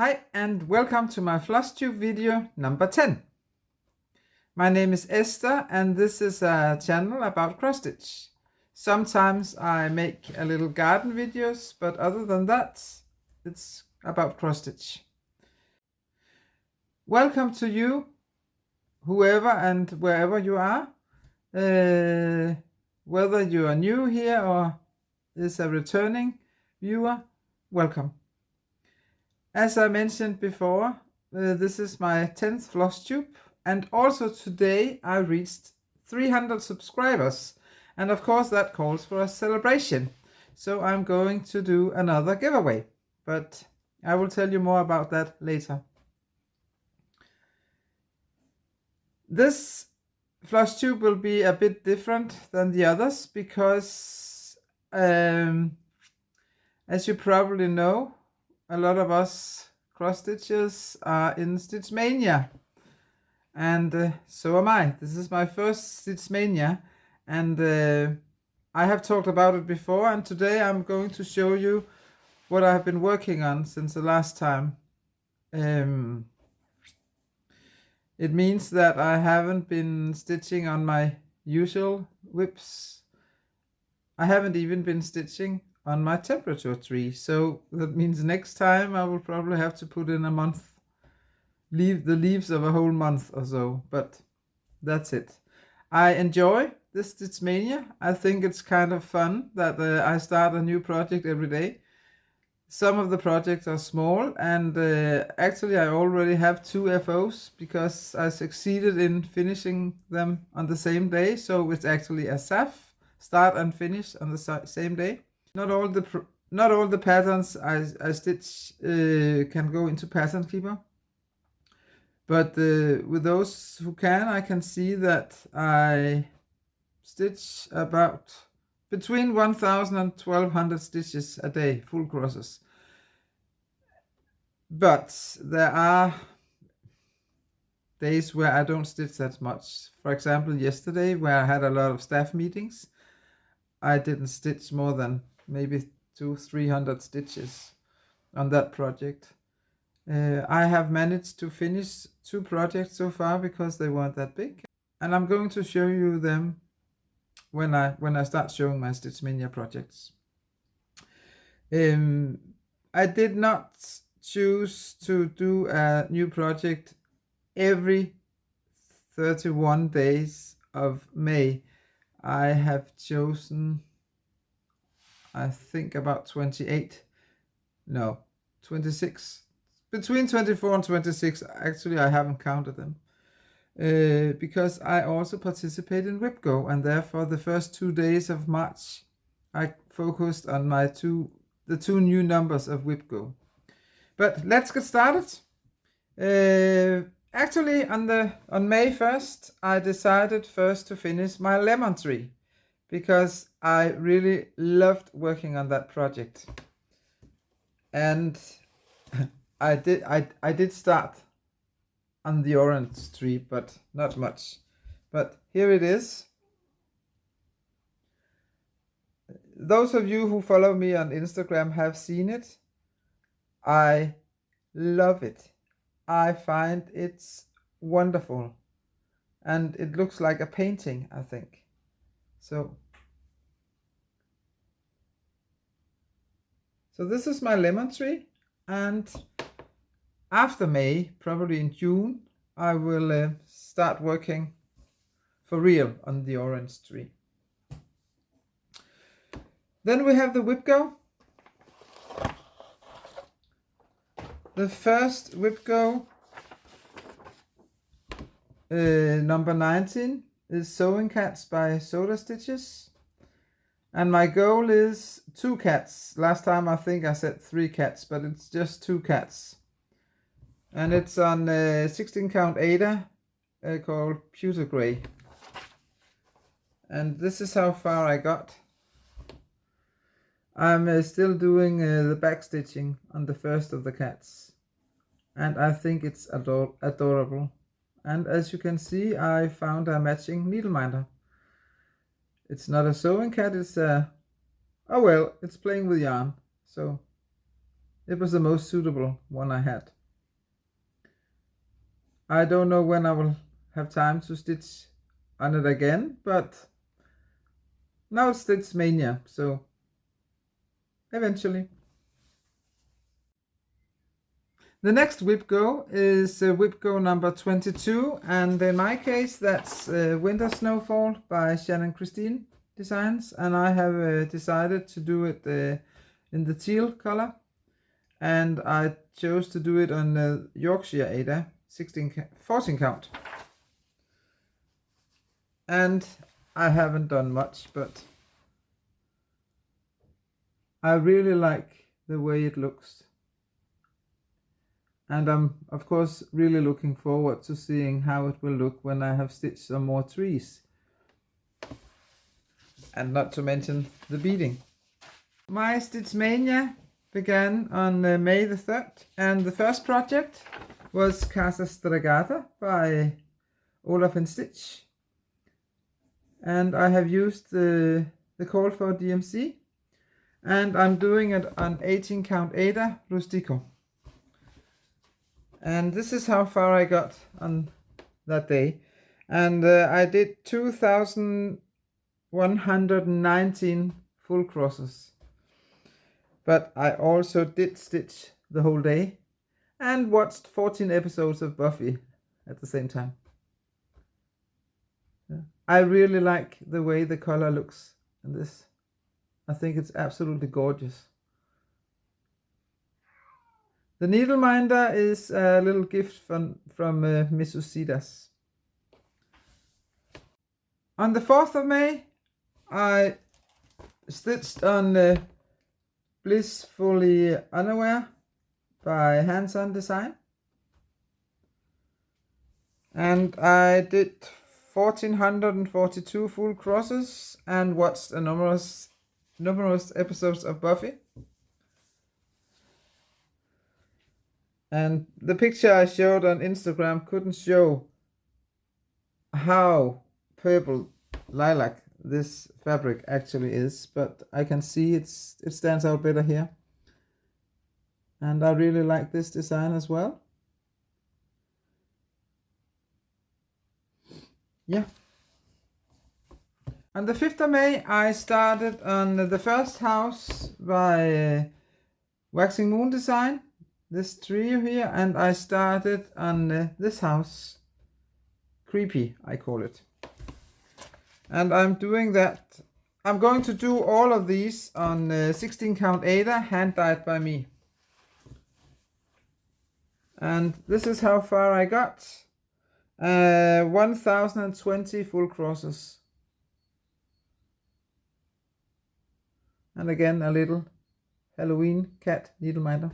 Hi and welcome to my Flosstube video number 10. My name is Esther and this is a channel about cross stitch. Sometimes I make a little garden videos, but other than that, it's about cross stitch. Welcome to you, whoever and wherever you are. Whether you are new here or is a returning viewer, welcome. As I mentioned before, this is my 10th Flosstube, and also today I reached 300 subscribers, and of course that calls for a celebration. So I'm going to do another giveaway, but I will tell you more about that later. This Flosstube will be a bit different than the others because, as you probably know, a lot of us cross stitchers are in Stitch Mania, and so am I. This is my first Stitch Mania, and I have talked about it before, and today I'm going to show you what I've been working on since the last time. It means that I haven't been stitching on my usual whips. I haven't even been stitching on my temperature tree, so that means next time I will probably have to put in a month, leave the leaves of a whole month or so, but that's it. I enjoy this Stitch Mania. I think it's kind of fun that I start a new project every day. Some of the projects are small, and actually I already have 2 FOs because I succeeded in finishing them on the same day, so it's actually a SAF, start and finish on the same day. Not all the patterns I stitch can go into Pattern Keeper, but with those who can, I can see that I stitch about between 1000 and 1200 stitches a day, full crosses. But there are days where I don't stitch that much. For example, yesterday, where I had a lot of staff meetings, I didn't stitch more than maybe 200-300 stitches on that project. I have managed to finish 2 projects so far because they weren't that big, and I'm going to show you them when I start showing my Stitch Mania projects. I did not choose to do a new project every 31 days of May. I have chosen, I think, about 26, between 24 and 26. Actually, I haven't counted them because I also participate in WIPGO, and therefore the first 2 days of March I focused on the 2 new numbers of WIPGO. But let's get started. Actually, on May 1st, I decided first to finish my lemon tree because I really loved working on that project. And I did start on the orange tree, but not much. But here it is. Those of you who follow me on Instagram have seen it. I love it. I find it's wonderful, and it looks like a painting, I think. So this is my lemon tree, and after May, probably in June, I will start working for real on the orange tree. Then we have the WIPGO. The first WIPGO, number 19, is Sewing Cats by Soda Stitches. And my goal is 2 cats. Last time I think I said 3 cats, but it's just 2 cats. And it's on 16 count Ada called Pewter Gray. And this is how far I got. I'm still doing the back stitching on the first of the cats, and I think it's adorable. And as you can see, I found a matching needle minder. It's not a sewing cat, it's a, oh well, it's playing with yarn. So It was the most suitable one I had. I don't know when I will have time to stitch on it again, but now it's stitched Maynia, so eventually. The next WIPGO is WIPGO number 22, and in my case that's Winter Snowfall by Shannon Christine Designs, and I have decided to do it in the teal color, and I chose to do it on the Yorkshire Ada 14 count. And I haven't done much, but I really like the way it looks. And I'm, of course, really looking forward to seeing how it will look when I have stitched some more trees. And not to mention the beading. My Stitch Mania began on May the 3rd, and the first project was Casa Stregata by Olaf and Stitch. And I have used the call for DMC, and I'm doing it on 18 count Ada Rustico. And this is how far I got on that day. And I did 2,119 full crosses. But I also did stitch the whole day and watched 14 episodes of Buffy at the same time. Yeah. I really like the way the color looks in this. I think it's absolutely gorgeous. The needle minder is a little gift from Mrs. Sedas. On the 4th of May, I stitched on Blissfully Unaware by Hands-On Design. And I did 1,442 full crosses and watched a numerous episodes of Buffy. And the picture I showed on Instagram couldn't show how purple lilac this fabric actually is, but I can see it stands out better here. And I really like this design as well. Yeah. On the 5th of May, I started on the first house by Waxing Moon Design, this trio here, and I started on this house, Creepy, I call it. And I'm doing that. I'm going to do all of these on 16 count Ada, hand dyed by me. And this is how far I got. 1,020 full crosses. And again, a little Halloween cat needle minder.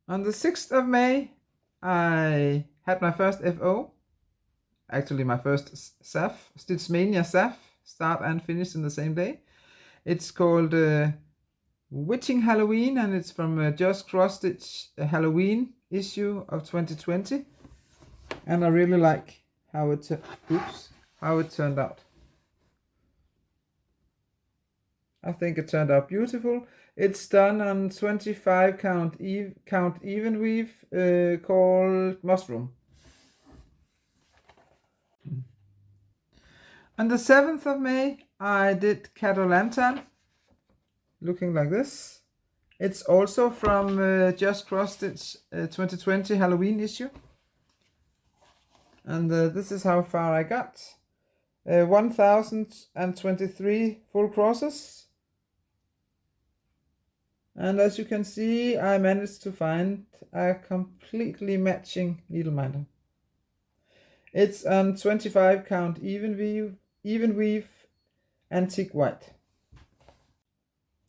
On the 6th of May, I had my first FO. Actually, my first SAF, Stitch Maynia SAF, start and finish in the same day. It's called Witching Halloween, and it's from Just Cross Stitch Halloween issue of 2020. And I really like how it turned out. I think it turned out beautiful. It's done on 25 count even weave called Mushroom. On the 7th of May, I did Cat-O-Lantern, looking like this. It's also from Just Cross Stitch 2020 Halloween issue. And this is how far I got. 1,023 full crosses. And as you can see, I managed to find a completely matching needle minder. It's on 25 count even weave antique white.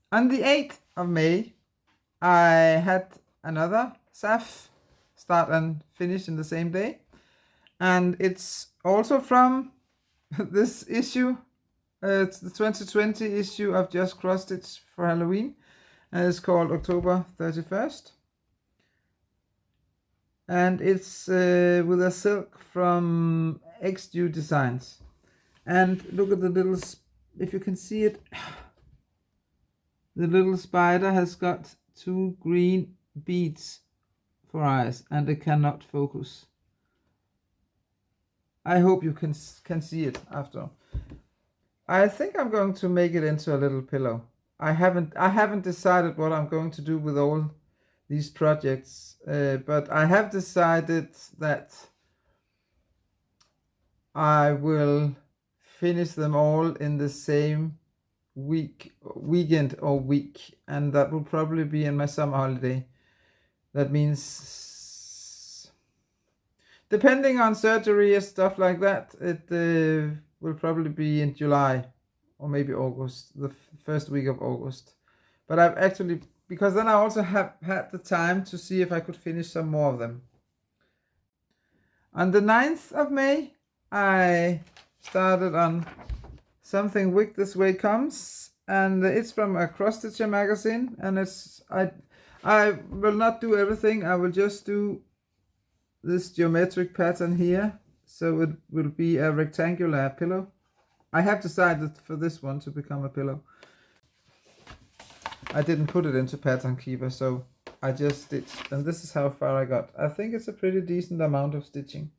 On the 8th of May, I had another SAF, start and finish in the same day. And it's also from this issue. It's the 2020 issue of Just Cross Stitch for Halloween. And it's called October 31st. And it's with a silk from XU Designs. And look at the little, if you can see it, The little spider has got 2 green beads for eyes and it cannot focus. I hope you can see it after. I think I'm going to make it into a little pillow. I haven't decided what I'm going to do with all these projects, but I have decided that I will finish them all in the same weekend or week, and that will probably be in my summer holiday. That means, depending on surgery and stuff like that, it will probably be in July or maybe August, the first week of August. But I've actually, because then I also have had the time to see if I could finish some more of them. On the 9th of May, I started on something Wick This Way Comes, and it's from a cross stitcher magazine, and it's I will not do everything. I will just do this geometric pattern here, so it will be a rectangular pillow. I have decided for this one to become a pillow. I didn't put it into Pattern Keeper, so I just stitched, and this is how far I got. I think it's a pretty decent amount of stitching,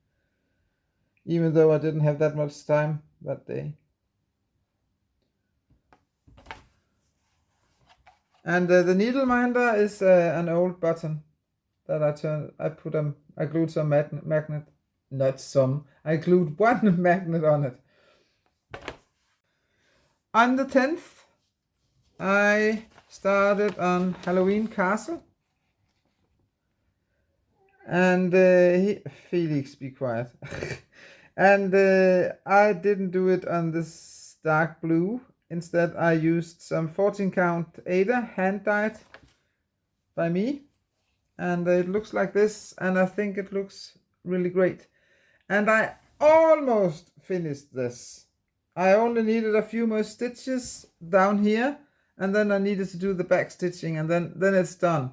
even though I didn't have that much time that day. And the needle minder is an old button that I glued some magnet, not some, I glued one magnet on it. On the 10th, I started on Halloween Castle. And Felix, be quiet. And I didn't do it on this dark blue. Instead, I used some 14 count Ada hand dyed by me. And it looks like this, and I think it looks really great. And I almost finished this. I only needed a few more stitches down here, and then I needed to do the back stitching, and then it's done.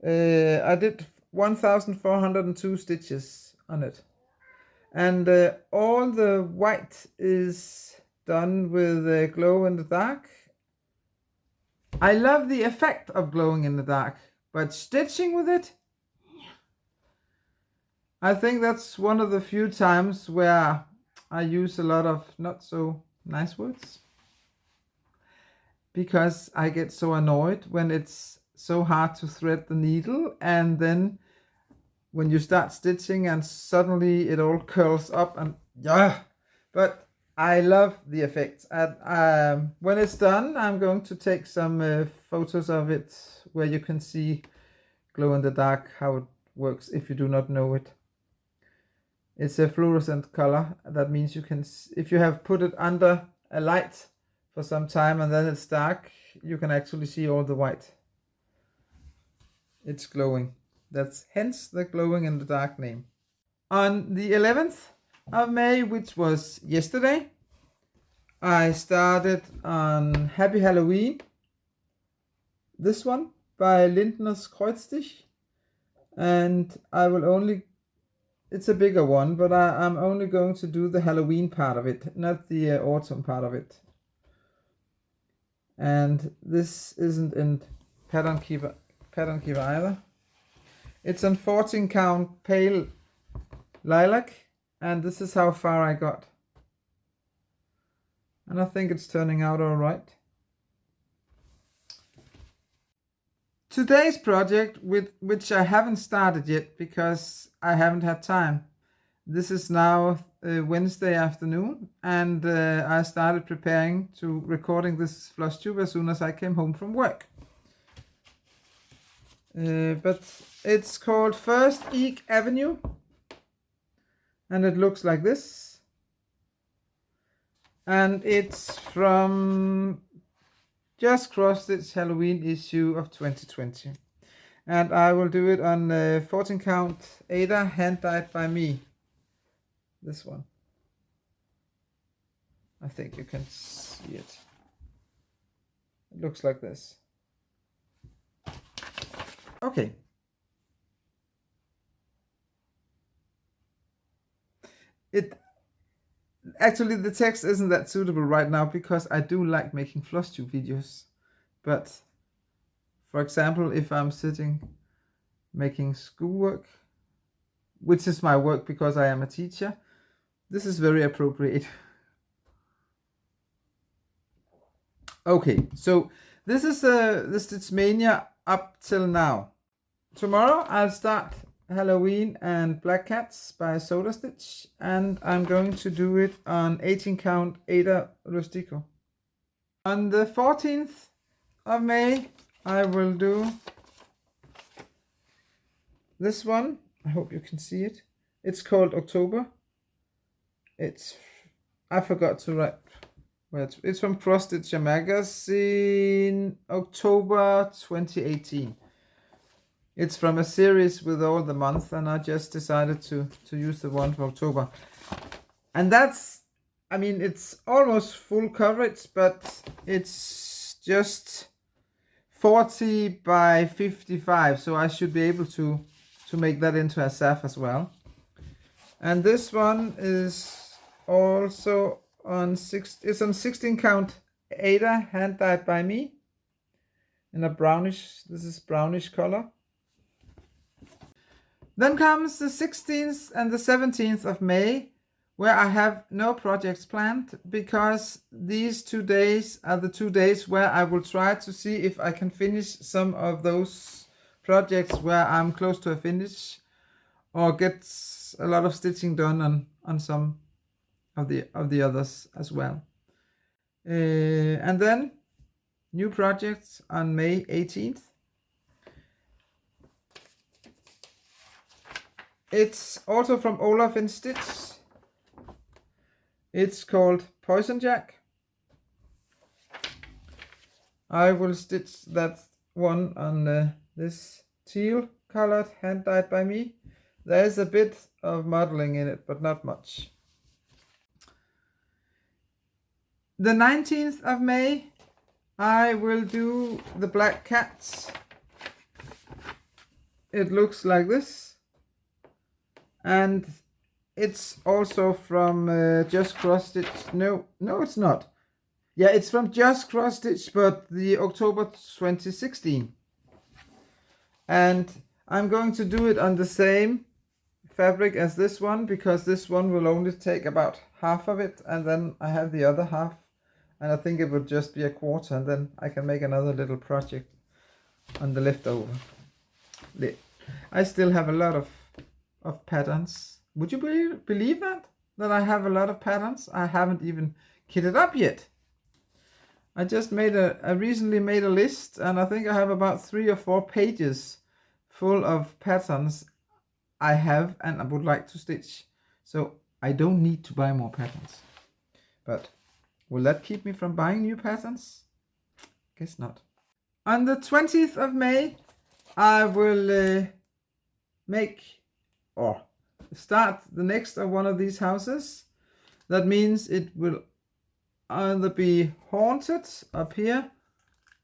I did 1,402 stitches on it, and all the white is done with glow in the dark. I love the effect of glowing in the dark, but stitching with it, I think that's one of the few times where I use a lot of not so nice words, because I get so annoyed when it's so hard to thread the needle, and then when you start stitching and suddenly it all curls up, and yeah, but I love the effect. And when it's done, I'm going to take some photos of it where you can see glow in the dark, how it works if you do not know it. It's a fluorescent color. That means you can, if you have put it under a light for some time and then it's dark, you can actually see all the white. It's glowing. That's hence the glowing in the dark name. On the 11th of May, which was yesterday, I started on Happy Halloween. This one by Lindner's Kreuzstich. And I will only, it's a bigger one, but I'm only going to do the Halloween part of it, not the autumn part of it. And this isn't in Pattern Keeper either. It's on 14 count pale lilac, and this is how far I got. And I think it's turning out all right. Today's project, which I haven't started yet because I haven't had time. This is now Wednesday afternoon, and I started preparing to recording this Flosstube as soon as I came home from work. But it's called First Eek Avenue, and it looks like this. And it's from Just Cross Stitch Halloween issue of 2020. And I will do it on 14 count Ada hand dyed by me. This one. I think you can see it. It looks like this. Okay. Actually, the text isn't that suitable right now because I do like making Flosstube videos. But for example, if I'm sitting making schoolwork, which is my work because I am a teacher, this is very appropriate. Okay, so this is the Stitch Maynia up till now. Tomorrow I'll start Halloween and Black Cats by Soda Stitch, and I'm going to do it on 18 count Ada Rustico. On the 14th of May I will do this one. I hope you can see it. It's called October. I forgot to write where it's from Cross Stitcher magazine, October 2018. It's from a series with all the months, and I just decided to use the one for October. And that's, I mean, it's almost full coverage, but it's just 40 by 55, so I should be able to make that into a SAF as well. And this one is also on it's on 16 count Ada, hand dyed by me in a brownish, this is brownish color. Then comes the 16th and the 17th of May, where I have no projects planned, because these 2 days are the 2 days where I will try to see if I can finish some of those projects where I'm close to a finish, or get a lot of stitching done on some of the others as well. And then new projects on May 18th. It's also from Olaf in Stitch. It's called Poison Jack. I will stitch that one on this teal colored, hand dyed by me. There is a bit of modeling in it, but not much. The 19th of May, I will do the Black Cats. It looks like this. And it's also from Just Cross Stitch. No, it's not. Yeah, it's from Just Cross Stitch, but the October 2016. And I'm going to do it on the same fabric as this one, because this one will only take about half of it, and then I have the other half, and I think it will just be a quarter, and then I can make another little project on the leftover. I still have a lot of patterns. Would you believe that I have a lot of patterns? I haven't even kitted up yet. I just recently made a list, and I think I have about 3 or 4 pages full of patterns I have and I would like to stitch. So I don't need to buy more patterns. But will that keep me from buying new patterns? Guess not. On the 20th of May, I will start the next of one of these houses. That means it will either be haunted up here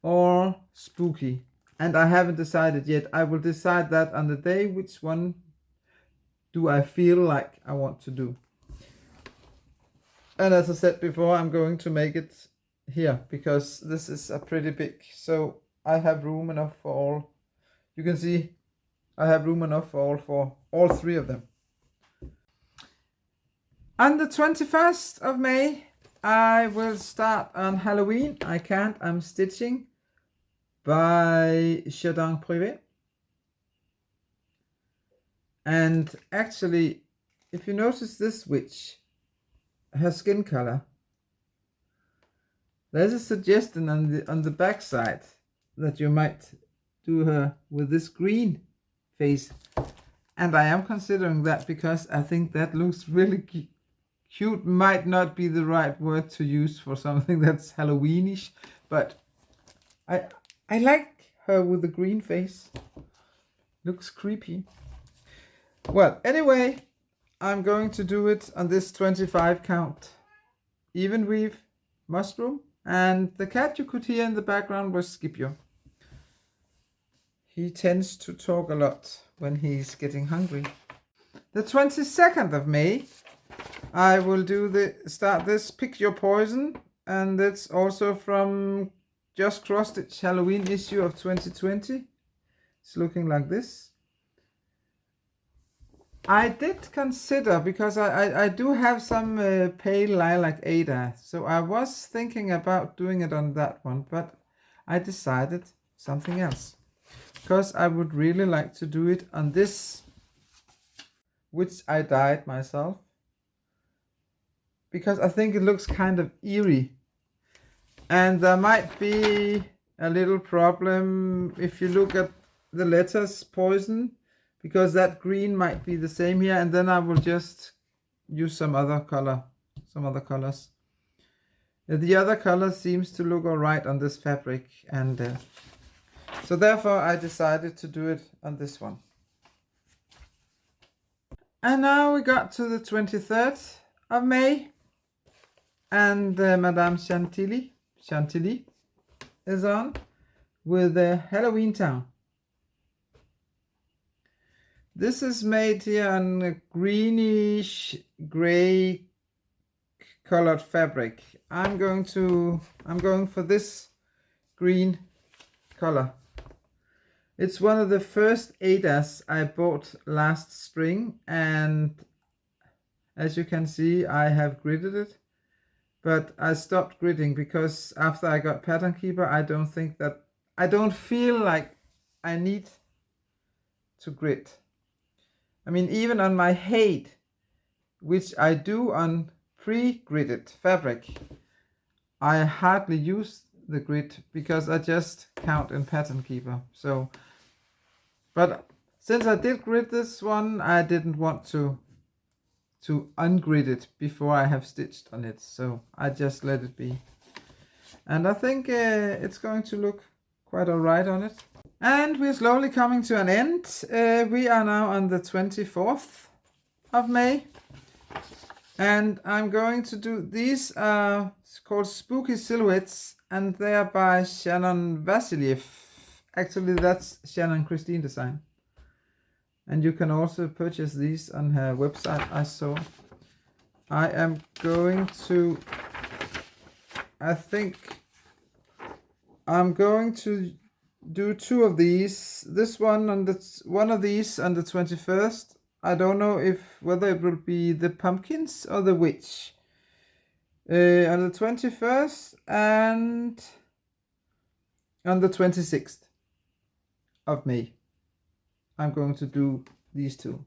or spooky, and I haven't decided yet. I will decide that on the day which one do I feel like I want to do. And as I said before, I'm going to make it here because this is a pretty big, so I have room enough for all. You can see I have room enough for all 3 of them. On the 21st of May, I will start on Halloween. I'm stitching by Jardin Privé. And actually, if you notice this witch, her skin color, there's a suggestion on the back side that you might do her with this green face. And I am considering that because I think that looks really cute. Might not be the right word to use for something that's Halloweenish, but I like her with the green face. Looks creepy. Well, anyway, I'm going to do it on this 25 count even weave mushroom, and the cat you could hear in the background was Scipio. He tends to talk a lot when he's getting hungry. The 22nd of May, I will start this Pick Your Poison, and it's also from Just Cross Stitch Halloween issue of 2020. It's looking like this. I did consider, because I do have some pale lilac Ada, so I was thinking about doing it on that one, but I decided something else, because I would really like to do it on this, which I dyed myself, because I think it looks kind of eerie, and there might be a little problem if you look at the letters Poison, because that green might be the same here, and then I will just use some other colors. The other color seems to look alright on this fabric, and so therefore I decided to do it on this one. And now we got to the 23rd of May, and Madame Chantilly is on with the Halloween Town. This is made here on a greenish gray colored fabric. I'm going for this green color. It's one of the first Adas I bought last spring, and as you can see, I have gridded it, but I stopped gridding because after I got Pattern Keeper, I don't feel like I need to grid. I mean, even on my height, which I do on pre-gridded fabric, I hardly use the grid because I just count in Pattern Keeper. So, but since I did grid this one, I didn't want to ungrid it before I have stitched on it. So I just let it be. And I think it's going to look quite alright on it. And we're slowly coming to an end. We are now on the 24th of May. And I'm going to do, these are called Spooky Silhouettes, and they are by Shannon Vasiliev. Actually, that's Shannon Christine design. And you can also purchase these on her website, I saw. I am going to, I think I'm going to do two of these. This one on one of these on the 21st. I don't know whether it will be the pumpkins or the witch. On the 21st and on the 26th of May. I'm going to do these two.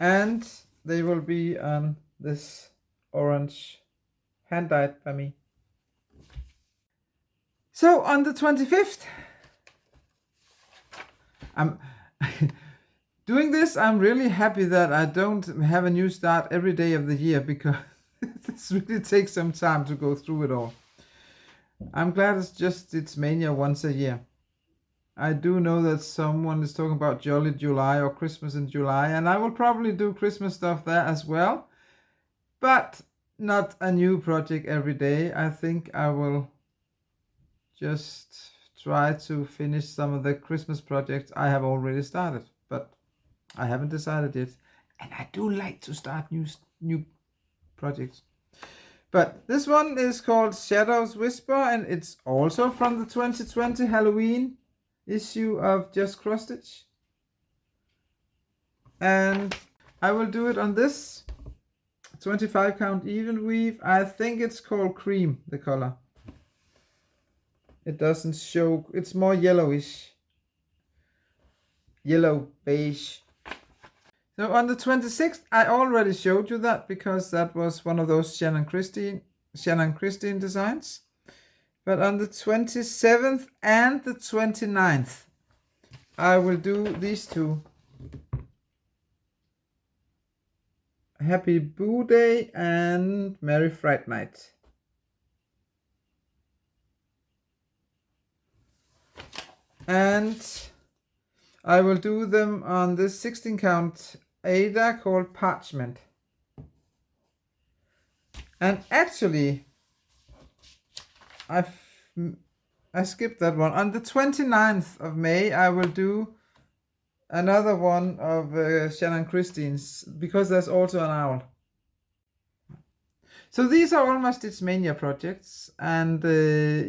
And they will be on this orange hand dyed by me. So on the 25th, I'm doing this. I'm really happy that I don't have a new start every day of the year, because this really takes some time to go through it all. I'm glad it's Maynia once a year. I do know that someone is talking about Jolly July or Christmas in July, and I will probably do Christmas stuff there as well, but not a new project every day. I think I will just try to finish some of the Christmas projects I have already started, but I haven't decided yet. And I do like to start new projects. But this one is called Shadows Whisper, and it's also from the 2020 Halloween issue of Just Cross Stitch. And I will do it on this 25 count even weave. I think it's called Cream, the color. It doesn't show, it's more yellowish. Yellow beige. So on the 26th, I already showed you that, because that was one of those Shannon Christine designs. But on the 27th and the 29th, I will do these two. Happy Boo Day and Merry Fright Night. And I will do them on this 16 count Ada called Parchment. And actually, I skipped that one. On the 29th of May, I will do another one of Shannon Christine's, because there's also an owl. So these are all my Stitch Maynia projects, and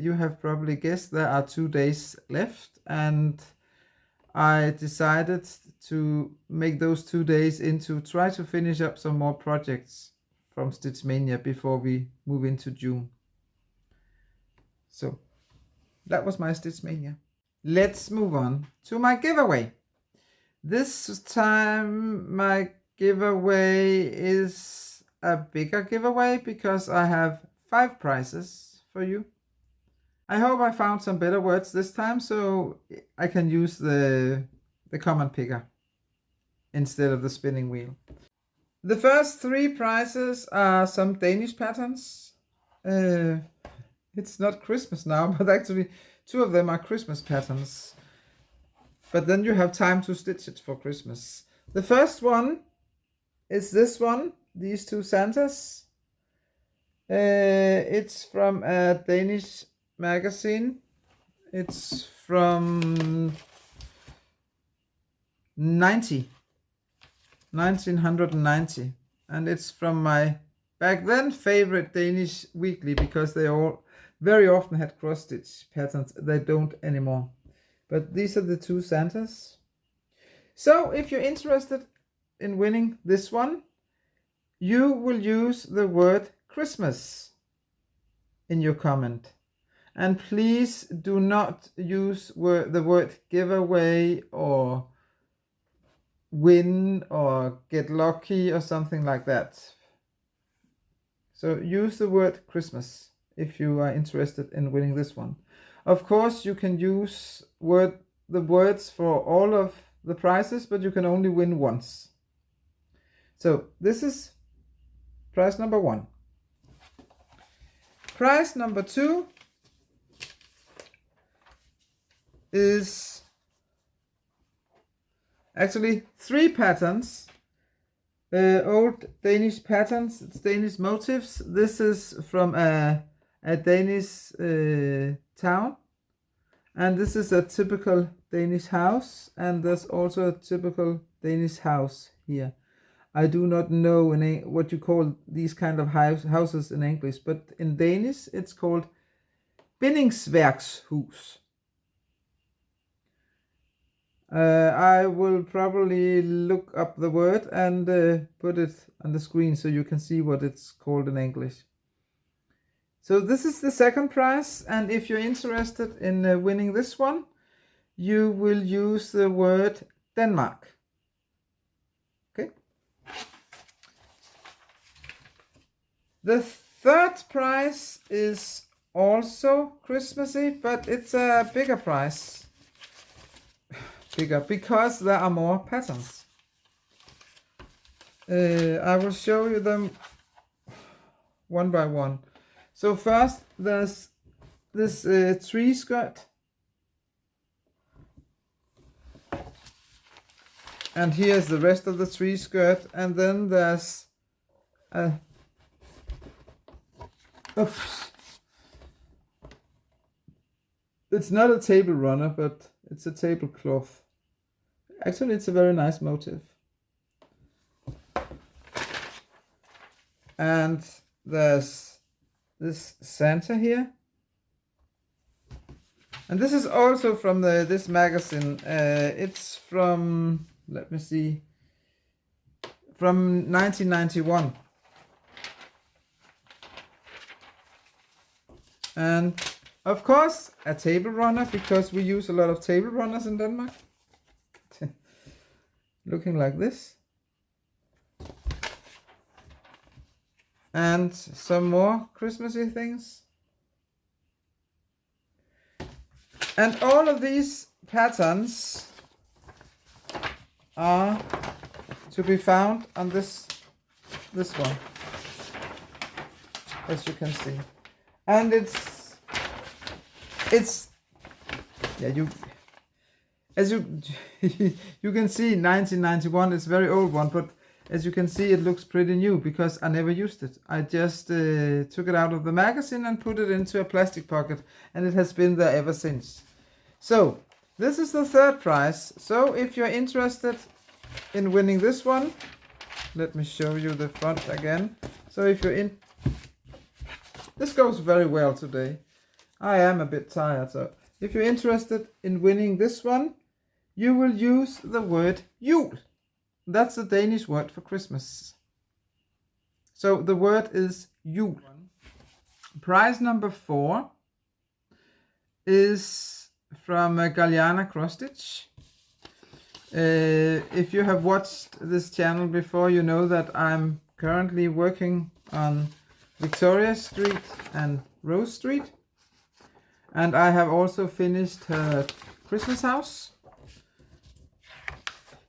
you have probably guessed there are 2 days left, and I decided to make those 2 days into try to finish up some more projects from Stitch Maynia before we move into June. So that was my Stitch Maynia. Let's move on to my giveaway. This time my giveaway is a bigger giveaway because I have 5 prizes for you. I hope I found some better words this time so I can use the command picker instead of the spinning wheel. The first 3 prizes are some Danish patterns. It's not Christmas now, but actually 2 of them are Christmas patterns. But then you have time to stitch it for Christmas. The first one is this one, these 2 Santas. It's from a Danish magazine. It's from 1990, and it's from my back then favorite Danish weekly, because they all very often had cross stitch patterns. They don't anymore, but these are the 2 Santas. So if you're interested in winning this one, you will use the word Christmas in your comment, and please do not use the word giveaway or win or get lucky or something like that. So use the word Christmas if you are interested in winning this one. Of course, you can use the words for all of the prizes, but you can only win once. So this is prize number 1. Prize number 2 is actually 3 patterns, old Danish patterns. It's Danish motifs. This is from a Danish town, and this is a typical Danish house, and there's also a typical Danish house here. I do not know what you call these kind of houses in English, but in Danish it's called bindingsværkshus. I will probably look up the word and put it on the screen so you can see what it's called in English. So this is the second prize, and if you're interested in winning this one, you will use the word Denmark. Okay. The third prize is also Christmassy, but it's a bigger prize. Bigger because there are more patterns. I will show you them one by one. So first there's this tree skirt, and here's the rest of the tree skirt, and then there's oops. It's not a table runner, but it's a tablecloth. Actually, it's a very nice motif. And there's this Santa here. And this is also from this magazine. It's from, let me see, from 1991. And of course, a table runner, because we use a lot of table runners in Denmark. Looking like this. And some more Christmassy things. And all of these patterns are to be found on this one, as you can see. And it's yeah, as you can see, 1991 is a very old one, but as you can see, it looks pretty new because I never used it. I just took it out of the magazine and put it into a plastic pocket, and it has been there ever since. So this is the third prize. So if you're interested in winning this one, let me show you the front again. So if you're This goes very well today. I am a bit tired, so if you're interested in winning this one, you will use the word jul. That's the Danish word for Christmas. So the word is jul. Prize number 4 is from Galliana cross stitch. If you have watched this channel before, you know that I'm currently working on Victoria Street and Rose Street, and I have also finished her Christmas house.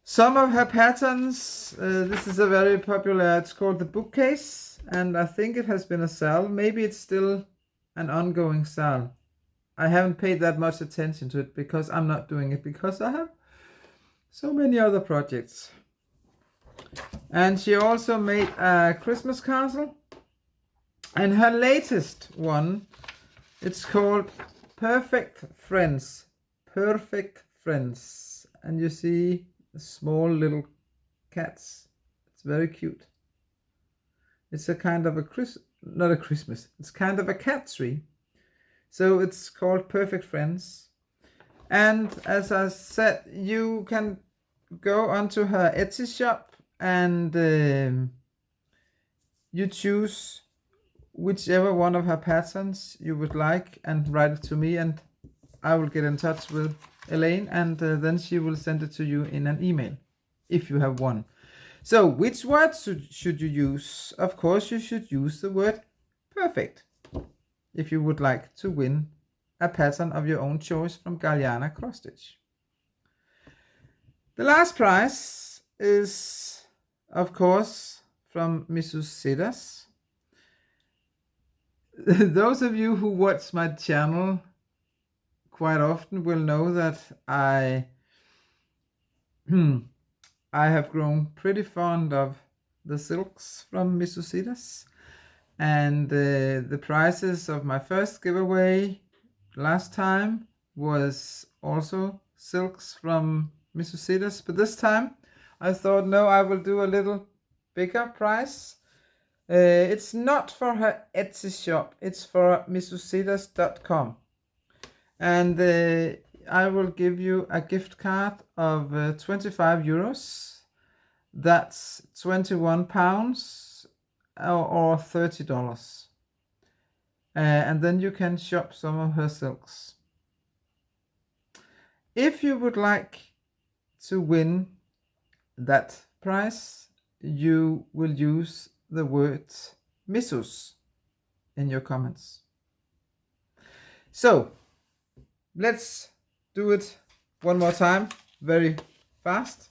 Some of her patterns, this is a very popular, it's called the bookcase, and I think it has been a sale. Maybe it's still an ongoing sale. I haven't paid that much attention to it because I'm not doing it because I have so many other projects. And she also made a Christmas castle. And her latest one, it's called Perfect Friends. Perfect Friends. And you see the small little cats. It's very cute. It's a kind of a not a Christmas. It's kind of a cat tree. So it's called Perfect Friends. And as I said, you can go onto her Etsy shop and you choose whichever one of her patterns you would like and write it to me, and I will get in touch with Elaine, and then she will send it to you in an email if you have one. So which words should you use? Of course you should use the word perfect if you would like to win a pattern of your own choice from Galliana cross stitch. The last prize is, of course, from Mrs. Sedas. Those of you who watch my channel quite often will know that I have grown pretty fond of the silks from Mrs. Sedas, and the prizes of my first giveaway last time was also silks from Mrs. Sedas, but this time I thought, no, I will do a little bigger prize. It's not for her Etsy shop, it's for mrsedas.com. And I will give you a gift card of 25 euros. That's 21 pounds or $30. And then you can shop some of her silks. If you would like to win that prize, you will use the word Mrs. in your comments. So let's do it one more time, very fast.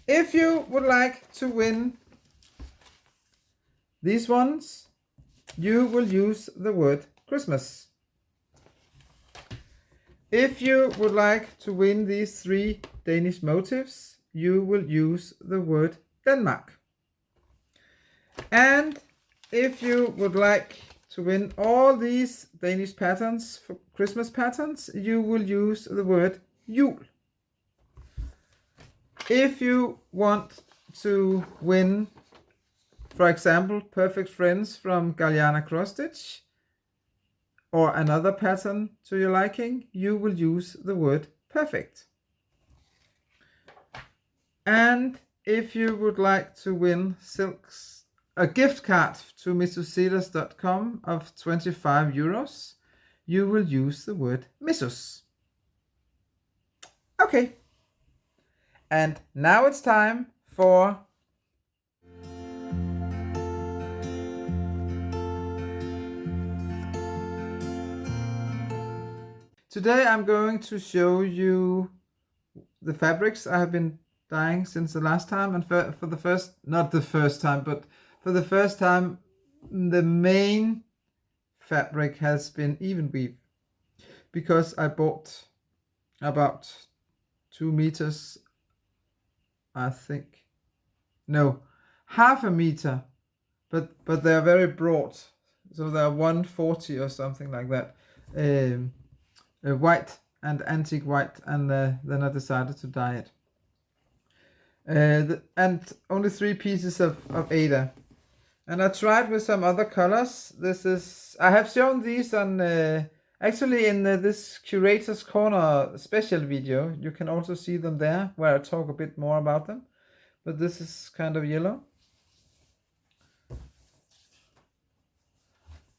If you would like to win these ones, you will use the word Christmas. If you would like to win these 3 Danish motifs, you will use the word Denmark. And if you would like to win all these Danish patterns, for Christmas patterns, you will use the word jul. If you want to win, for example, Perfect Friends from Galliana cross stitch, or another pattern to your liking, you will use the word perfect. And if you would like to win silks, a gift card to mrsedas.com of 25 euros, you will use the word Mrs. Okay. And now it's time for today I'm going to show you the fabrics I have been dyeing since the last time, and for the first, not the first time, but for the first time, the main fabric has been even weave, because I bought about 2 meters, I think, no, half a meter, but they're very broad, so they're 140 or something like that, white and antique white, and then I decided to dye it. And only 3 pieces of Ada. And I tried with some other colors. I have shown these on, actually in this Curator's Corner special video. You can also see them there, where I talk a bit more about them. But this is kind of yellow.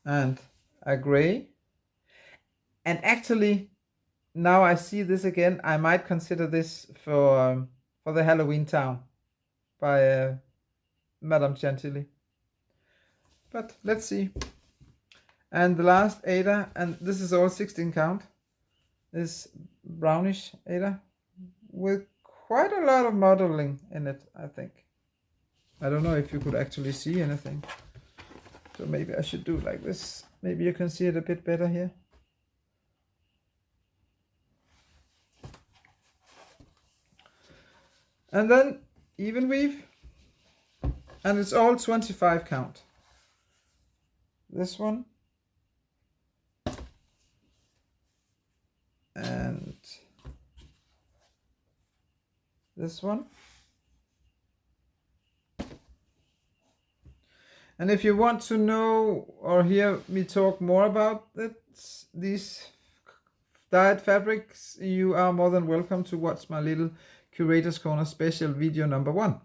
And a gray. And actually, now I see this again, I might consider this for the Halloween Town by Madame Chantilly. But let's see. And the last Ada, and this is all 16 count, is brownish Ada with quite a lot of modeling in it, I think. I don't know if you could actually see anything. So maybe I should do like this. Maybe you can see it a bit better here. And then even weave. And it's all 25 count. This one. And this one. And if you want to know or hear me talk more about these dyed fabrics, you are more than welcome to watch my little Curator's Corner special video number 1,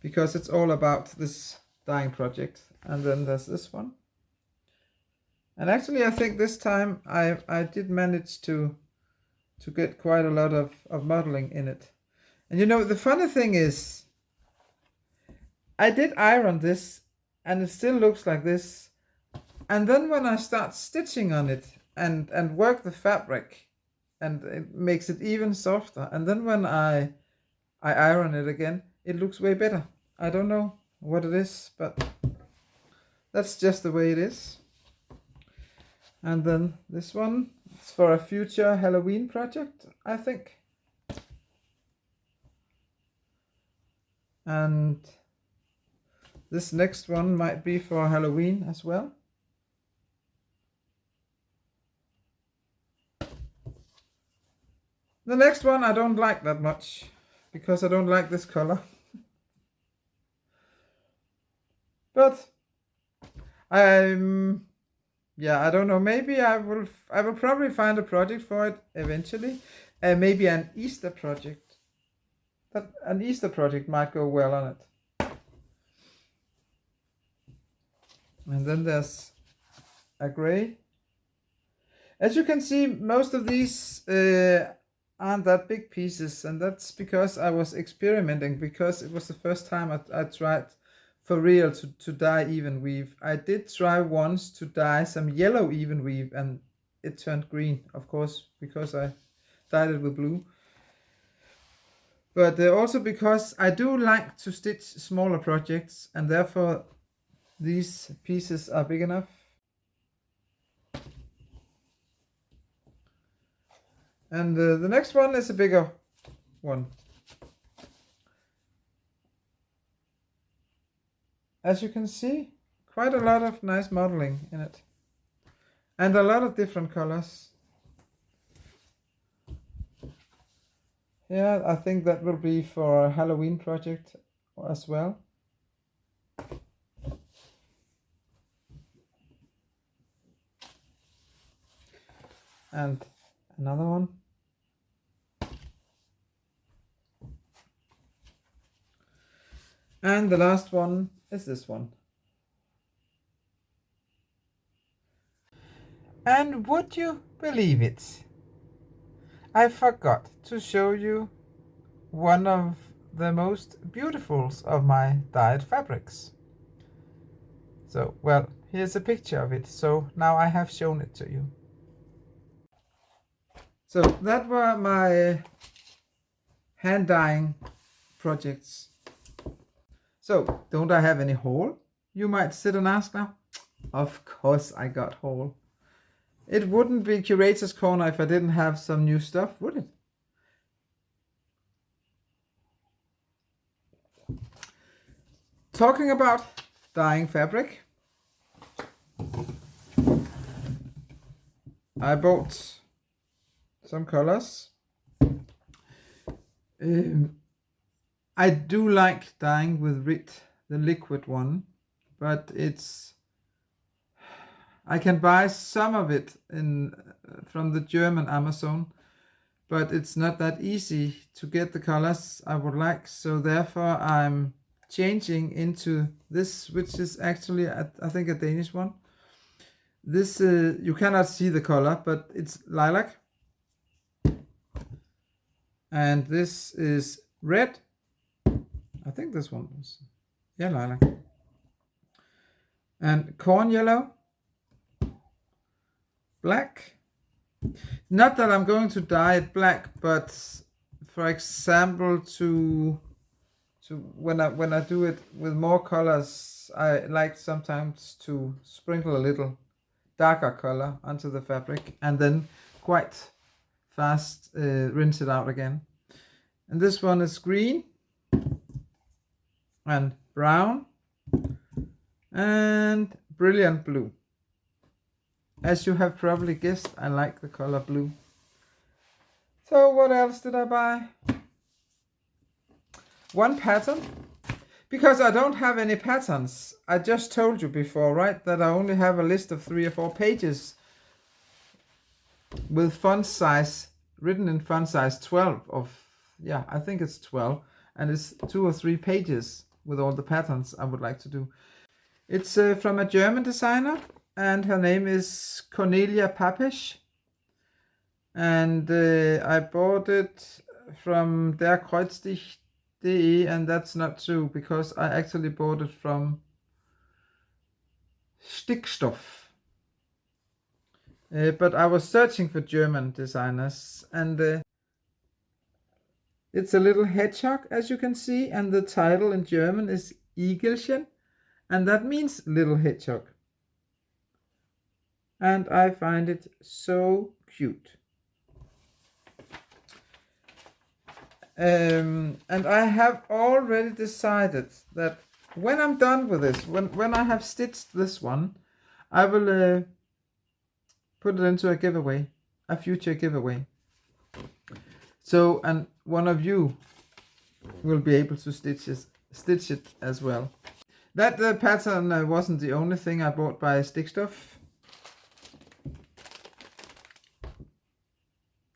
because it's all about this dyeing project. And then there's this one. And actually I think this time I did manage to get quite a lot of modeling in it. And you know, the funny thing is, I did iron this and it still looks like this. And then when I start stitching on it and work the fabric, and it makes it even softer. And then when I iron it again, it looks way better. I don't know what it is, but that's just the way it is. And then this one is for a future Halloween project, I think. And this next one might be for Halloween as well. The next one I don't like that much, because I don't like this color. But yeah, I don't know, maybe I will probably find a project for it eventually. Maybe an Easter project. An Easter project might go well on it. And then there's a gray. As you can see, most of these aren't that big pieces, and that's because I was experimenting, because it was the first time I tried for real to dye even weave. I did try once to dye some yellow even weave, and it turned green, of course, because I dyed it with blue. But also because I do like to stitch smaller projects, and therefore these pieces are big enough. And the next one is a bigger one. As you can see, quite a lot of nice modeling in it. And a lot of different colors. Yeah, I think that will be for a Halloween project as well. And another one. And the last one is this one. And would you believe it? I forgot to show you one of the most beautifuls of my dyed fabrics. So, well, here's a picture of it. So now I have shown it to you. So that were my hand dyeing projects. So, don't I have any haul? You might sit and ask now. Of course I got haul. It wouldn't be Curator's Corner if I didn't have some new stuff, would it? Talking about dyeing fabric, I bought some colors. I do like dyeing with RIT, the liquid one, but I can buy some of it from the German Amazon, but it's not that easy to get the colors I would like. So therefore I'm changing into this, which is actually, I think, a Danish one. This, you cannot see the color, but it's lilac. And this is red. I think this one was, yeah, lilac. And corn yellow. Black. Not that I'm going to dye it black, but for example, when I do it with more colors, I like sometimes to sprinkle a little darker color onto the fabric and then quite fast rinse it out again. And this one is green and brown and brilliant blue. As you have probably guessed, I like the color blue. So what else did I buy? One pattern, because I don't have any patterns. I just told you before, right, that I only have a list of 3 or 4 pages with font size, written in font size 12 of, yeah, I think it's 12, and it's 2 or 3 pages with all the patterns I would like to do. It's from a German designer, and her name is Cornelia Papesch, and I bought it from Der Kreuzstich.de, and that's not true, because I actually bought it from Stoff. But I was searching for German designers, and it's a little hedgehog, as you can see, and the title in German is Igelchen, and that means little hedgehog. And I find it so cute. And I have already decided that when I'm done with this, when I have stitched this one, I will put it into a giveaway, a future giveaway. So, and one of you will be able to stitch it as well. That pattern wasn't the only thing I bought by Stoff.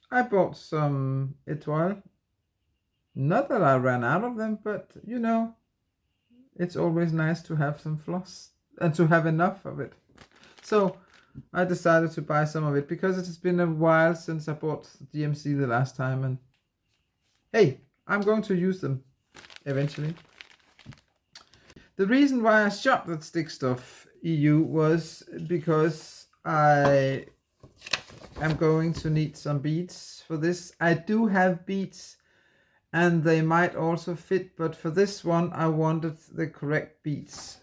I bought some étoiles. Not that I ran out of them, but you know, it's always nice to have some floss and to have enough of it. So I decided to buy some of it because it has been a while since I bought DMC the last time, and hey, I'm going to use them eventually. The reason why I shopped at Stoff EU was because I am going to need some beads for this. I do have beads and they might also fit, but for this one I wanted the correct beads,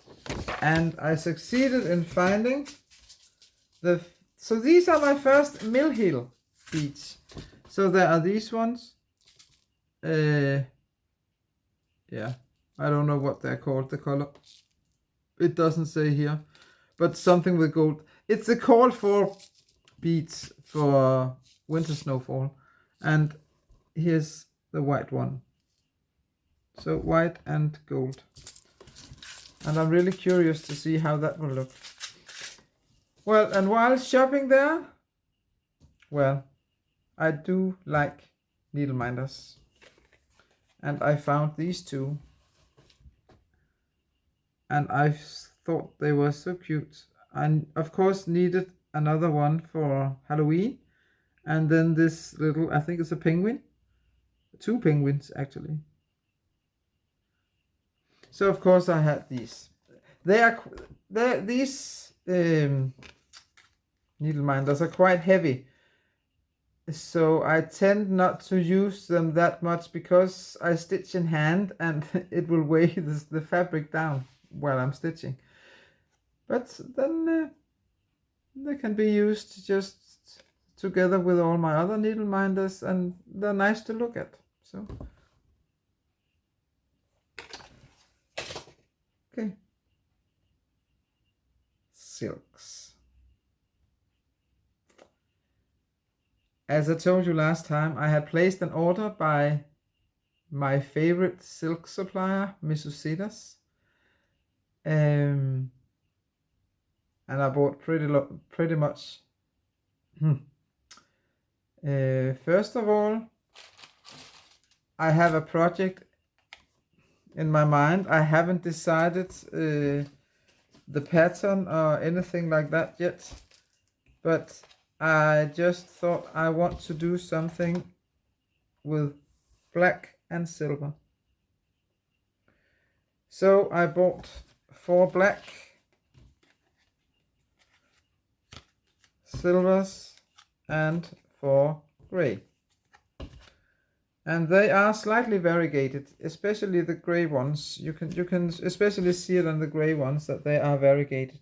and I succeeded in finding so these are my first mill heel beads. So there are these ones, yeah, I don't know what they're called, the color, it doesn't say here, but something with gold. It's the call for beads for winter snowfall, and here's the white one. So white and gold, and I'm really curious to see how that will look. Well, and while shopping there, well, I do like needle minders, and I found these 2, and I thought they were so cute. I of course needed another one for Halloween, and then this little, I think it's a penguin, 2 penguins actually. So of course I had these. These needle minders are quite heavy, so I tend not to use them that much because I stitch in hand and it will weigh the fabric down while I'm stitching. But then they can be used just together with all my other needle minders, and they're nice to look at. So okay, silks. As I told you last time, I had placed an order by my favorite silk supplier, Sedas, And I bought pretty much. First of all, I have a project in my mind. I haven't decided the pattern or anything like that yet, but I just thought I want to do something with black and silver. So I bought 4 black, silvers, and 4 gray. And they are slightly variegated, especially the gray ones. You can especially see it on the gray ones that they are variegated.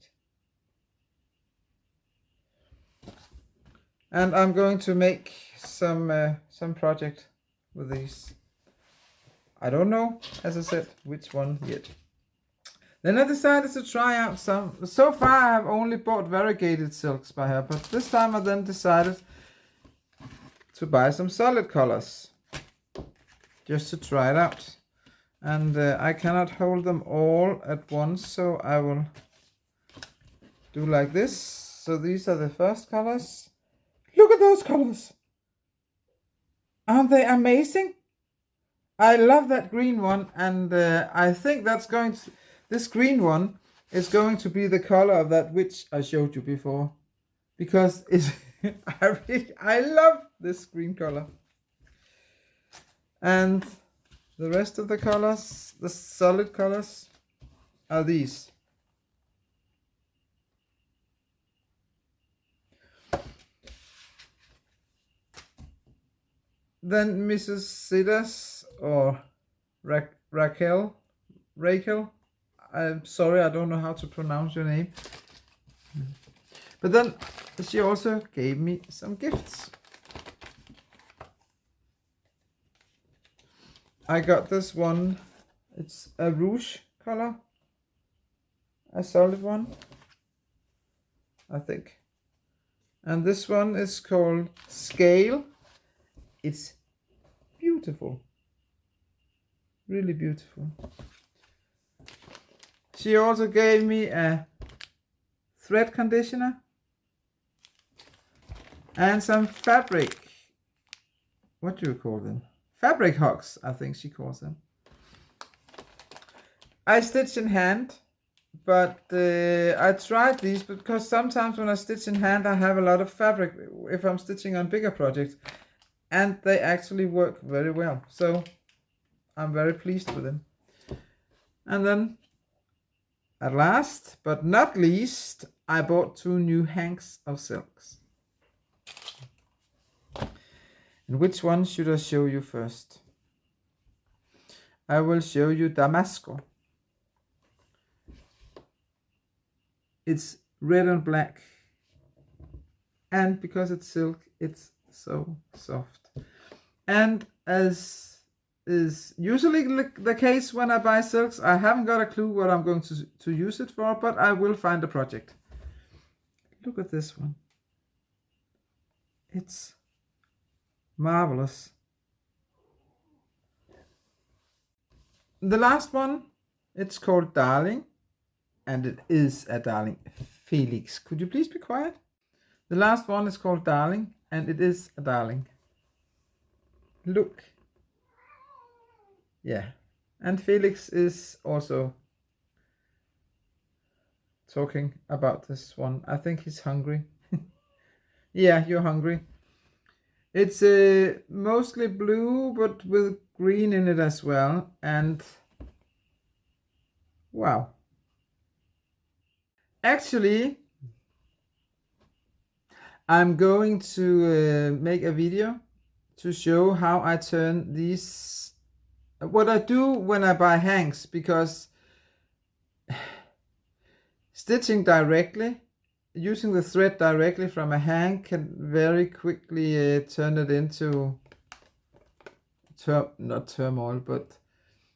And I'm going to make some project with these. I don't know, as I said, which one yet. Then I decided to try out some. So far I have only bought variegated silks by her, but this time I then decided to buy some solid colors, just to try it out. And I cannot hold them all at once, so I will do like this. So these are the first colors. Look at those colors! Aren't they amazing? I love that green one, and I think that's going to... This green one is going to be the color of that witch I showed you before. Because it's... I love this green color. And the rest of the colors, the solid colors, are these. Then Mrs. Sedas, or Rachel, I'm sorry, I don't know how to pronounce your name. But then she also gave me some gifts. I got this one. It's a rouge color, a solid one, I think. And this one is called Scale. It's beautiful, really beautiful. She also gave me a thread conditioner and some fabric. What do you call them? Fabric hooks, I think she calls them. I stitch in hand, but I tried these because sometimes when I stitch in hand I have a lot of fabric if I'm stitching on bigger projects, and they actually work very well, so I'm very pleased with them. And then at last but not least, I bought 2 new hanks of silks. And which one should I show you first? I will show you Damasco. It's red and black, and because it's silk, it's so soft. And as is usually the case when I buy silks, I haven't got a clue what I'm going to use it for, but I will find a project. Look at this one. It's marvelous. The last one, it's called Darling, and it is a darling. Felix, could you please be quiet? The last one is called Darling, and it is a darling. Look. Yeah. And Felix is also talking about this one. I think he's hungry. Yeah, you're hungry. It's mostly blue, but with green in it as well. And wow. Actually, I'm going to make a video to show how I turn these, what I do when I buy hanks, because stitching directly, using the thread directly from a hank can very quickly turn it into, not turmoil, but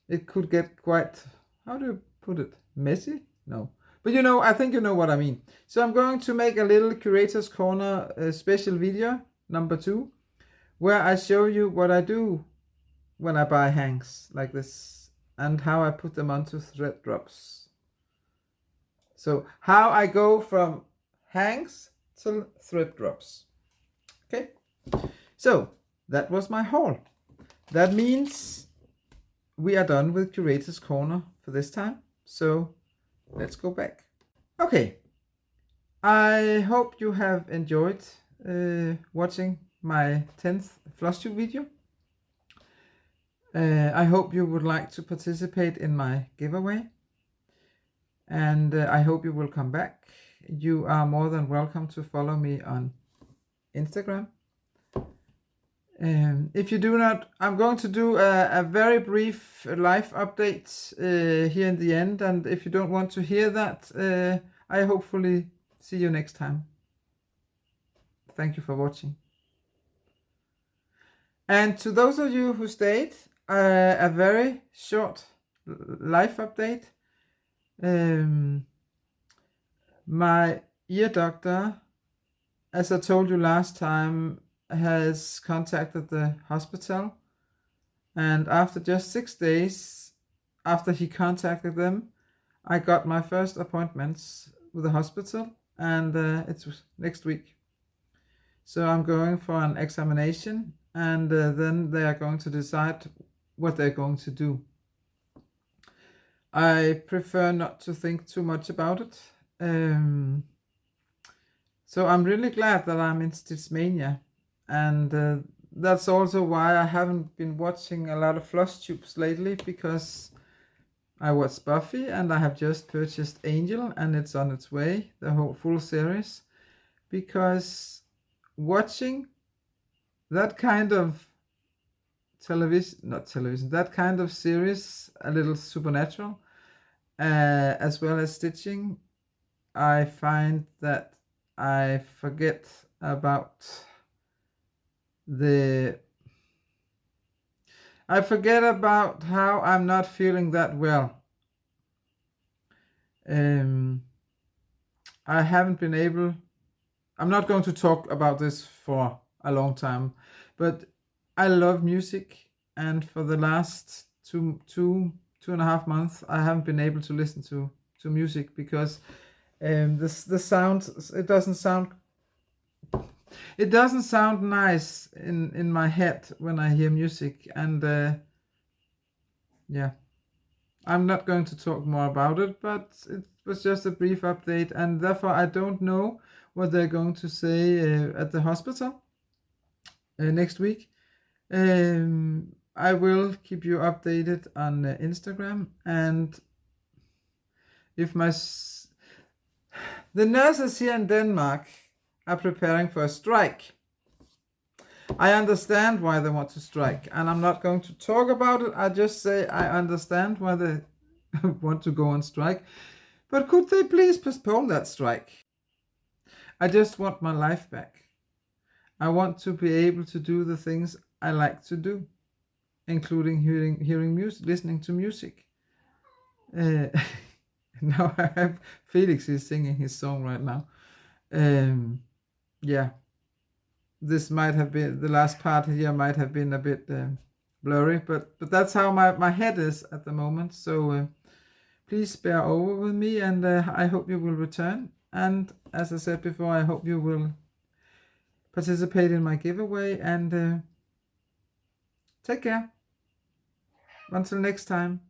it could get quite, how do you put it, messy? No. But you know, I think you know what I mean. So I'm going to make a little Curator's Corner special video, number 2, where I show you what I do when I buy hanks like this, and how I put them onto thread drops. So how I go from hangs to thread drops. Okay, so that was my haul. That means we are done with Curator's Corner for this time. So let's go back. Okay, I hope you have enjoyed watching my 10th Flosstube video. I hope you would like to participate in my giveaway. And I hope you will come back. You are more than welcome to follow me on Instagram. If you do not, I'm going to do a very brief life update here in the end. And if you don't want to hear that, I hopefully see you next time. Thank you for watching. And to those of you who stayed, a very short life update. My ear doctor, as I told you last time, has contacted the hospital, and after just 6 days after he contacted them, I got my first appointments with the hospital, and it's next week. So I'm going for an examination, and then they are going to decide what they're going to do. I prefer not to think too much about it. So I'm really glad that I'm in Stitch Maynia, and that's also why I haven't been watching a lot of Flosstubes lately, because I watched Buffy and I have just purchased Angel and it's on its way, the whole full series, because watching that kind of that kind of series, a little supernatural, as well as stitching, I find that I forget about how I'm not feeling that well. I haven't been able, I'm not going to talk about this for a long time, but I love music, and for the last two and a half months, I haven't been able to listen to music because the sound, it doesn't sound nice in my head when I hear music, and yeah, I'm not going to talk more about it, but it was just a brief update, and therefore I don't know what they're going to say at the hospital next week. I will keep you updated on Instagram, and if the nurses here in Denmark are preparing for a strike. I understand why they want to strike, and I'm not going to talk about it. I just say I understand why they want to go on strike, but could they please postpone that strike? I just want my life back. I want to be able to do the things I like to do, including hearing music, listening to music. Now I have Felix is singing his song right now. Yeah, this might have been, the last part here might have been a bit blurry, but that's how my head is at the moment. So please bear over with me, and I hope you will return. And as I said before, I hope you will participate in my giveaway, and take care. Until next time.